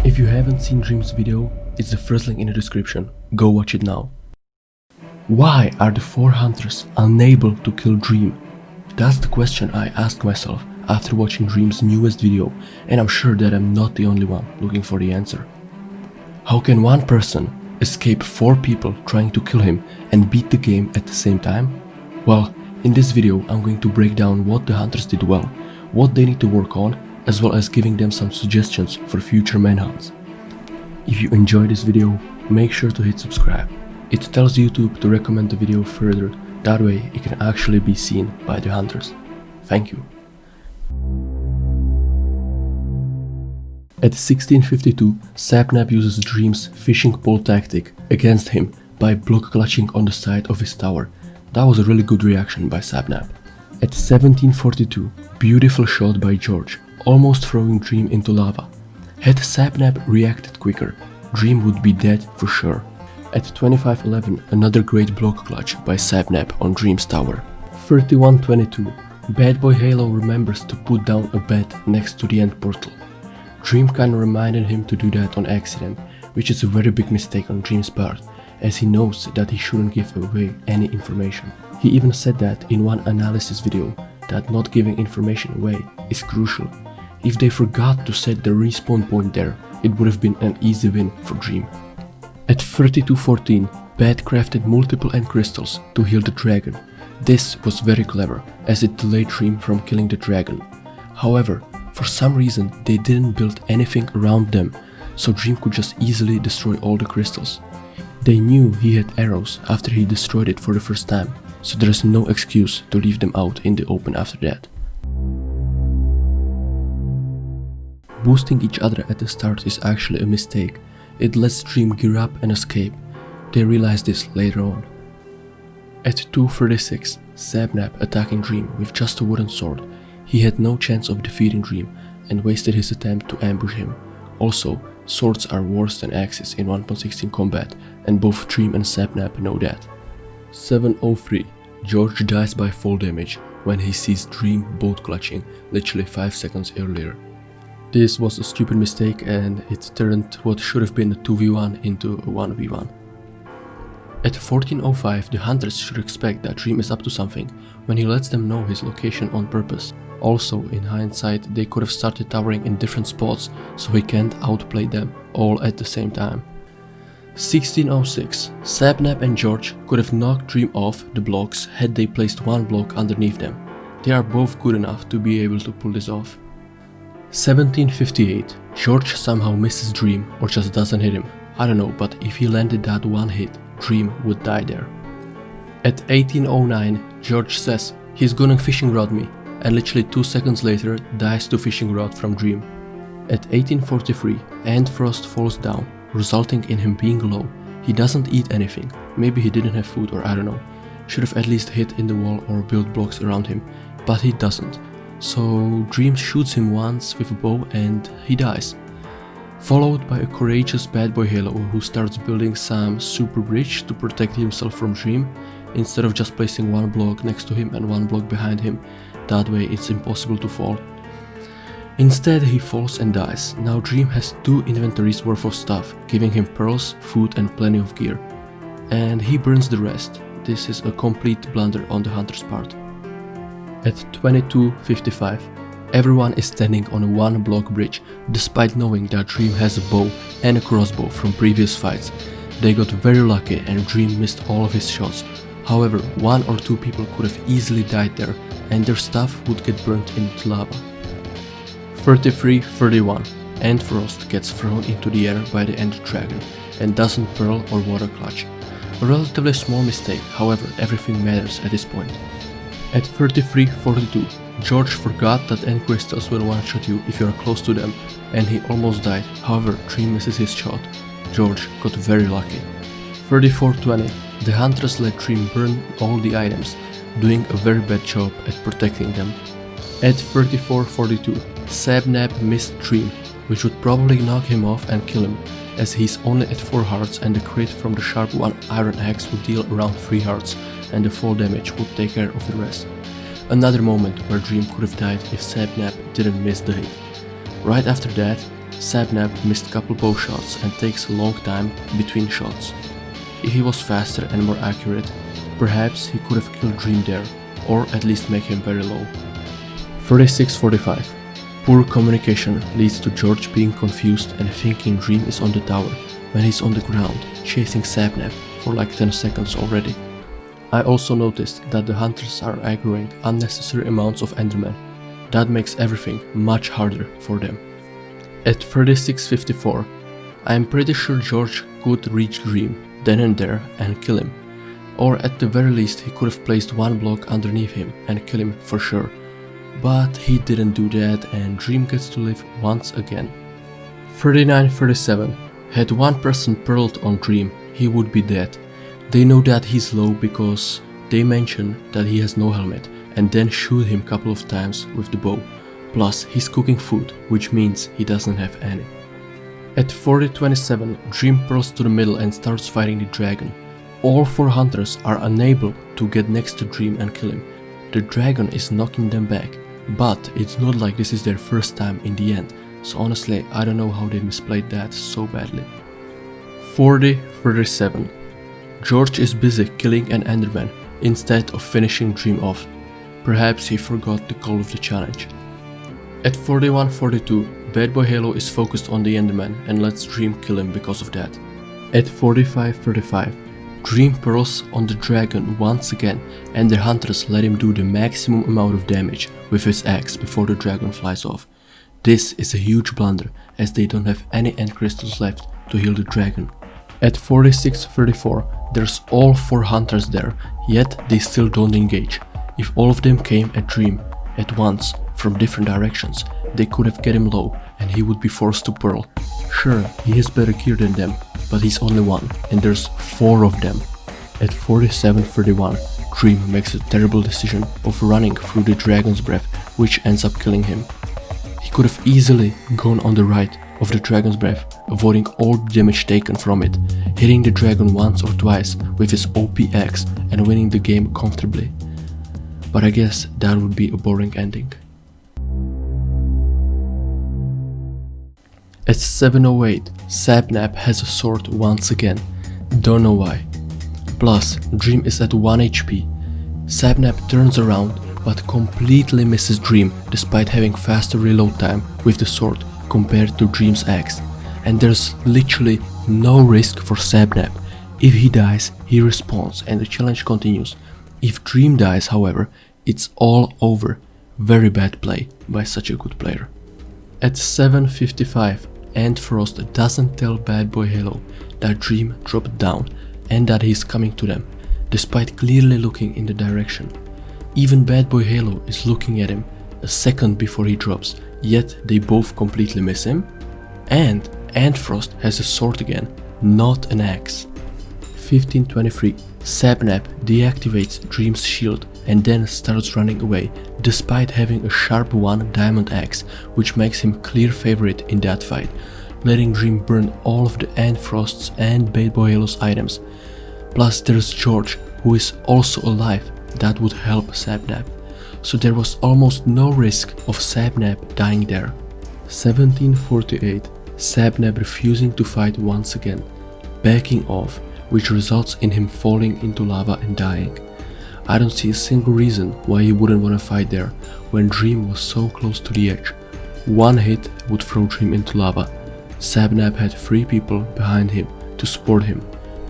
If you haven't seen Dream's video, it's the first link in the description, go watch it now. Why are the 4 hunters unable to kill Dream? That's the question I asked myself after watching Dream's newest video, and I'm sure that I'm not the only one looking for the answer. How can one person escape 4 people trying to kill him and beat the game at the same time? Well, in this video I'm going to break down what the hunters did well, what they need to work on, as well as giving them some suggestions for future manhunts. If you enjoyed this video, make sure to hit subscribe. It tells YouTube to recommend the video further, that way it can actually be seen by the hunters. Thank you. At 1652, Sapnap uses Dream's fishing pole tactic against him by block clutching on the side of his tower. That was a really good reaction by Sapnap. At 1742, beautiful shot by George, almost throwing Dream into lava. Had Sapnap reacted quicker, Dream would be dead for sure. At 2511, another great block clutch by Sapnap on Dream's tower. 3122, Bad Boy Halo remembers to put down a bed next to the end portal. Dream kinda reminded him to do that on accident, which is a very big mistake on Dream's part, as he knows that he shouldn't give away any information. He even said that in one analysis video, that not giving information away is crucial. If they forgot to set the respawn point there, it would have been an easy win for Dream. At 3214, Bad crafted multiple end crystals to heal the dragon. This was very clever, as it delayed Dream from killing the dragon. However, for some reason they didn't build anything around them, so Dream could just easily destroy all the crystals. They knew he had arrows after he destroyed it for the first time, so there is no excuse to leave them out in the open after that. Boosting each other at the start is actually a mistake. It lets Dream gear up and escape. They realize this later on. At 236, Sapnap attacking Dream with just a wooden sword. He had no chance of defeating Dream and wasted his attempt to ambush him. Also, swords are worse than axes in 1.16 combat, and both Dream and Sapnap know that. 703, George dies by fall damage when he sees Dream bolt clutching literally 5 seconds earlier. This was a stupid mistake and it turned what should have been a 2v1 into a 1v1. At 1405, the hunters should expect that Dream is up to something when he lets them know his location on purpose. Also, in hindsight, they could have started towering in different spots so he can't outplay them all at the same time. 1606, Sapnap and George could have knocked Dream off the blocks had they placed one block underneath them. They are both good enough to be able to pull this off. 1758, George somehow misses Dream or just doesn't hit him. I don't know, but if he landed that one hit, Dream would die there. At 1809, George says he's gonna fishing rod me, and literally 2 seconds later dies to fishing rod from Dream. At 1843, Frost falls down, resulting in him being low. He doesn't eat anything, maybe he didn't have food or I don't know. Should have at least hit in the wall or built blocks around him, but he doesn't. So Dream shoots him once with a bow and he dies. Followed by a courageous Bad Boy Halo who starts building some super bridge to protect himself from Dream, instead of just placing one block next to him and one block behind him. That way it's impossible to fall. Instead he falls and dies. Now Dream has 2 inventories worth of stuff, giving him pearls, food and plenty of gear. And he burns the rest. This is a complete blunder on the hunter's part. At 2255, everyone is standing on a 1-block bridge despite knowing that Dream has a bow and a crossbow from previous fights. They got very lucky and Dream missed all of his shots. However, 1 or 2 people could have easily died there and their stuff would get burnt into lava. 3331, Frost gets thrown into the air by the End Dragon and doesn't pearl or water clutch. A relatively small mistake, however everything matters at this point. At 3342, George forgot that end crystals will one-shot you if you are close to them, and he almost died. However, Dream misses his shot. George got very lucky. 3420, the hunters let Dream burn all the items, doing a very bad job at protecting them. At 3442, Sapnap missed Dream, which would probably knock him off and kill him, as he's only at 4 hearts and the crit from the sharp 1 iron axe would deal around 3 hearts and the fall damage would take care of the rest. Another moment where Dream could have died if Sapnap didn't miss the hit. Right after that, Sabnap missed couple bow shots and takes a long time between shots. If he was faster and more accurate, perhaps he could have killed Dream there, or at least make him very low. 36-45. Poor communication leads to George being confused and thinking Dream is on the tower when he's on the ground chasing Sabnap for like 10 seconds already. I also noticed that the hunters are aggroing unnecessary amounts of Endermen. That makes everything much harder for them. At 36-54, I am pretty sure George could reach Dream then and there and kill him. Or at the very least he could have placed one block underneath him and kill him for sure. But he didn't do that and Dream gets to live once again. 39-37. Had one person pearled on Dream, he would be dead. They know that he's low because they mention that he has no helmet and then shoot him couple of times with the bow. Plus he's cooking food, which means he doesn't have any. At 40-27, Dream pearls to the middle and starts fighting the dragon. All 4 hunters are unable to get next to Dream and kill him. The dragon is knocking them back, but it's not like this is their first time in the end, so honestly I don't know how they misplayed that so badly. 40-37. George is busy killing an Enderman instead of finishing Dream off. Perhaps he forgot the call of the challenge. At 41-42, Bad Boy Halo is focused on the Enderman and lets Dream kill him because of that. At 45-35, Dream pearls on the dragon once again and the hunters let him do the maximum amount of damage with his axe before the dragon flies off. This is a huge blunder as they don't have any end crystals left to heal the dragon. At 46-34, there's all 4 hunters there, yet they still don't engage. If all of them came at Dream at once from different directions, they could have get him low and he would be forced to pearl. Sure, he has better gear than them, but he's only one and there's 4 of them. At 47-31, Dream makes a terrible decision of running through the dragon's breath, which ends up killing him. He could have easily gone on the right of the dragon's breath, avoiding all the damage taken from it, hitting the dragon once or twice with his OP axe and winning the game comfortably. But I guess that would be a boring ending. At 7:08, Sabnap has a sword once again. Don't know why. Plus, Dream is at 1 HP. Sabnap turns around but completely misses Dream despite having faster reload time with the sword compared to Dream's axe. And there's literally no risk for Sabnap. If he dies, he respawns and the challenge continues. If Dream dies, however, it's all over. Very bad play by such a good player. At 7:55, Frost doesn't tell Bad Boy Halo that Dream dropped down and that he's coming to them, despite clearly looking in the direction. Even Bad Boy Halo is looking at him a second before he drops, yet they both completely miss him. And Frost has a sword again, not an axe. 15:23, Sabnap deactivates Dream's shield and then starts running away, despite having a sharp 1 diamond axe, which makes him clear favorite in that fight, letting Dream burn all of the Frost's and Bad Boy Halo's items. Plus there's George, who is also alive, that would help Sabnap. So there was almost no risk of Sabnap dying there. 17:48, Sabnap refusing to fight once again, backing off, which results in him falling into lava and dying. I don't see a single reason why he wouldn't want to fight there when Dream was so close to the edge. One hit would throw Dream into lava. Sabnap had 3 people behind him to support him.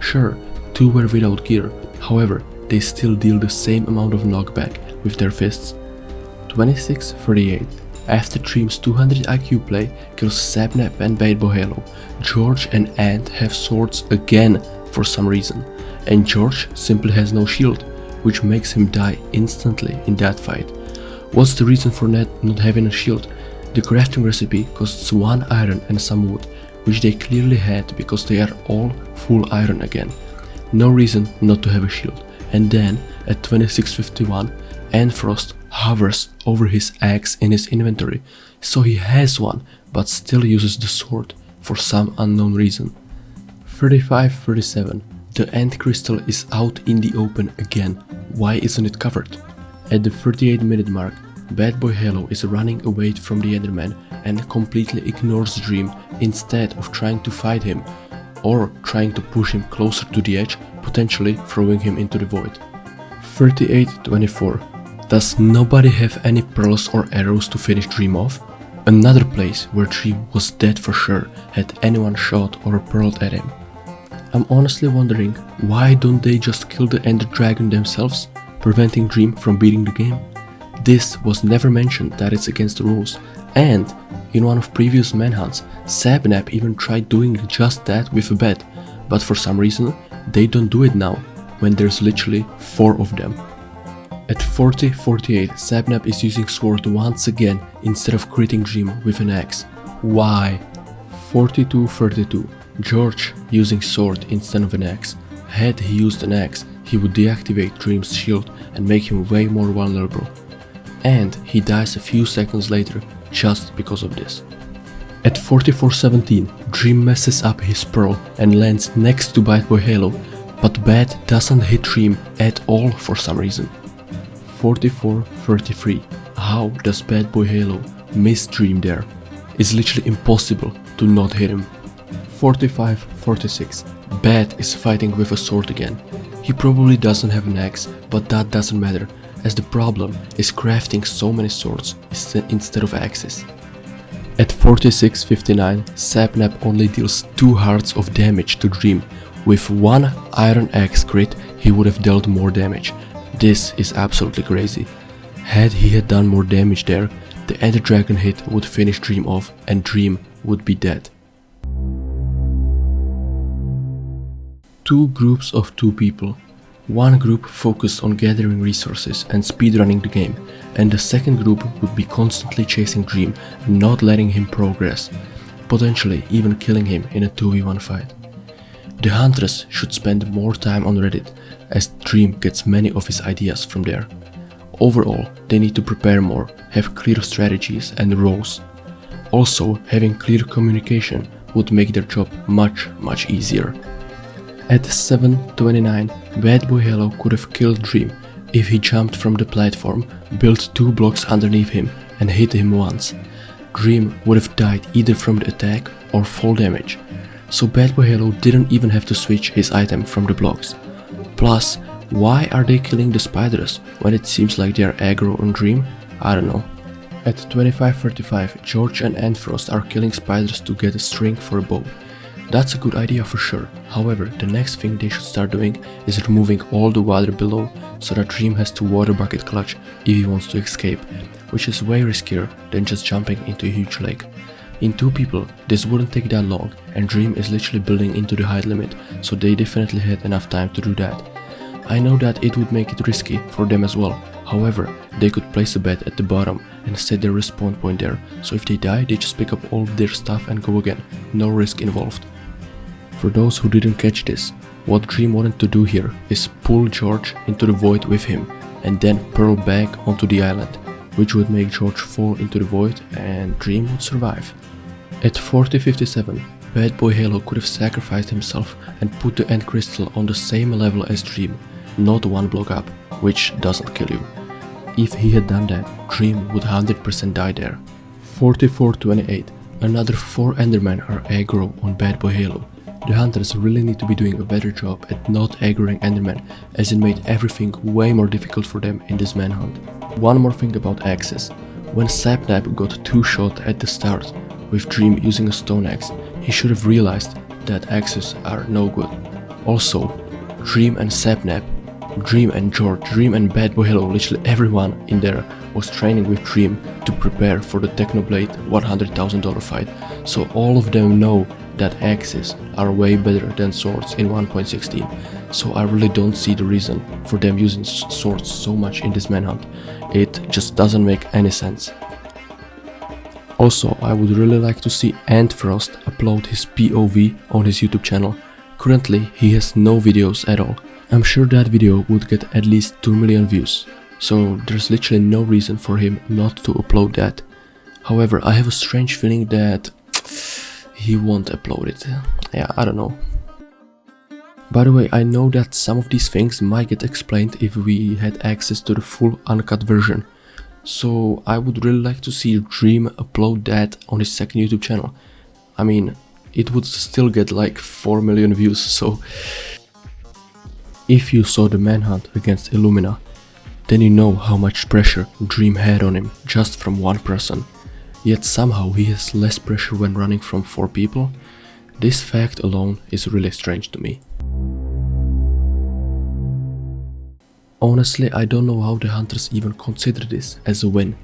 Sure, 2 were without gear, however, they still deal the same amount of knockback with their fists. 26:38. After Dream's 200 IQ play kills Sabnap and Bad Boy Halo, George and Ant have swords again for some reason, and George simply has no shield, which makes him die instantly in that fight. What's the reason for not having a shield? The crafting recipe costs 1 iron and some wood, which they clearly had because they are all full iron again. No reason not to have a shield. And then at 26:51, Frost hovers over his axe in his inventory, so he has one but still uses the sword for some unknown reason. 35:37. The end crystal is out in the open again. Why isn't it covered? At the 38-minute mark, Bad Boy Halo is running away from the Enderman and completely ignores Dream instead of trying to fight him or trying to push him closer to the edge, potentially throwing him into the void. 38-24. Does nobody have any pearls or arrows to finish Dream off? Another place where Dream was dead for sure had anyone shot or pearled at him. I'm honestly wondering, why don't they just kill the Ender Dragon themselves, preventing Dream from beating the game? This was never mentioned that it's against the rules, and in one of previous Manhunts, Sabnap even tried doing just that with a bed, but for some reason they don't do it now, when there's literally 4 of them. At 40-48, Sabnap is using sword once again instead of critting Dream with an axe. Why? 42-32, George using sword instead of an axe. Had he used an axe, he would deactivate Dream's shield and make him way more vulnerable. And he dies a few seconds later just because of this. At 44-17, Dream messes up his pearl and lands next to Bad Boy Halo, but Bad doesn't hit Dream at all for some reason. 44-33, how does Bad Boy Halo miss Dream there? It's literally impossible to not hit him. 45-46, Bad is fighting with a sword again. He probably doesn't have an axe, but that doesn't matter, as the problem is crafting so many swords instead of axes. At 46-59, Sabnap only deals 2 hearts of damage to Dream. With 1 iron axe crit, he would have dealt more damage. This is absolutely crazy. Had he had done more damage there, the Ender Dragon hit would finish Dream off and Dream would be dead. 2 groups of 2 people. One group focused on gathering resources and speedrunning the game, and the second group would be constantly chasing Dream and not letting him progress, potentially even killing him in a 2v1 fight. The hunters should spend more time on Reddit, as Dream gets many of his ideas from there. Overall, they need to prepare more, have clear strategies and roles. Also, having clear communication would make their job much easier. At 7:29, Bad Boy Halo could have killed Dream if he jumped from the platform, built 2 blocks underneath him and hit him once. Dream would have died either from the attack or fall damage, so Bad Boy Halo didn't even have to switch his item from the blocks. Plus, why are they killing the spiders when it seems like they are aggro on Dream? I don't know. At 25:35, George and Antfrost are killing spiders to get a string for a bow. That's a good idea for sure. However, the next thing they should start doing is removing all the water below so that Dream has to water bucket clutch if he wants to escape, which is way riskier than just jumping into a huge lake. In 2 people, this wouldn't take that long, and Dream is literally building into the height limit, so they definitely had enough time to do that. I know that it would make it risky for them as well. However, they could place a bed at the bottom and set their respawn point there, so if they die, they just pick up all of their stuff and go again, no risk involved. For those who didn't catch this, what Dream wanted to do here is pull George into the void with him and then pearl back onto the island, which would make George fall into the void and Dream would survive. At 40:57, Bad Boy Halo could have sacrificed himself and put the end crystal on the same level as Dream, not 1 block up, which doesn't kill you. If he had done that, Dream would 100% die there. 44:28, another 4 Endermen are aggro on Bad Boy Halo. The hunters really need to be doing a better job at not aggroing Endermen, as it made everything way more difficult for them in this manhunt. One more thing about axes. When Sabnap got 2-shot at the start, with Dream using a stone axe, he should have realized that axes are no good. Also, Dream and Sabnap, Dream and George, Dream and Bad Boy Halo, literally everyone in there was training with Dream to prepare for the Technoblade $100,000 fight, so all of them know that axes are way better than swords in 1.16, so I really don't see the reason for them using swords so much in this manhunt. It just doesn't make any sense. Also, I would really like to see Antfrost upload his POV on his YouTube channel. Currently, he has no videos at all. I'm sure that video would get at least 2 million views, so there's literally no reason for him not to upload that. However, I have a strange feeling that he won't upload it. Yeah, I don't know. By the way, I know that some of these things might get explained if we had access to the full uncut version. So I would really like to see Dream upload that on his second YouTube channel. I mean, it would still get like 4 million views, so if you saw the manhunt against Illumina, then you know how much pressure Dream had on him just from one person. Yet somehow he has less pressure when running from 4 people. This fact alone is really strange to me. Honestly, I don't know how the hunters even consider this as a win.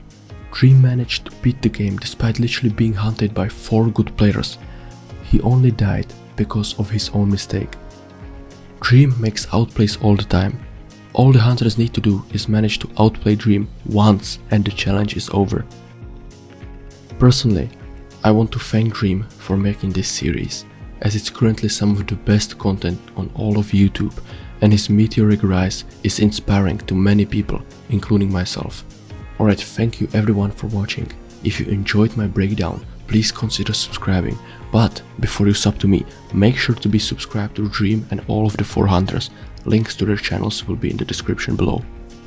Dream managed to beat the game despite literally being hunted by 4 good players. He only died because of his own mistake. Dream makes outplays all the time. All the hunters need to do is manage to outplay Dream once and the challenge is over. Personally, I want to thank Dream for making this series, as it's currently some of the best content on all of YouTube, and his meteoric rise is inspiring to many people, including myself. Alright, thank you everyone for watching. If you enjoyed my breakdown, please consider subscribing, but before you sub to me, make sure to be subscribed to Dream and all of the 4 hunters. Links to their channels will be in the description below.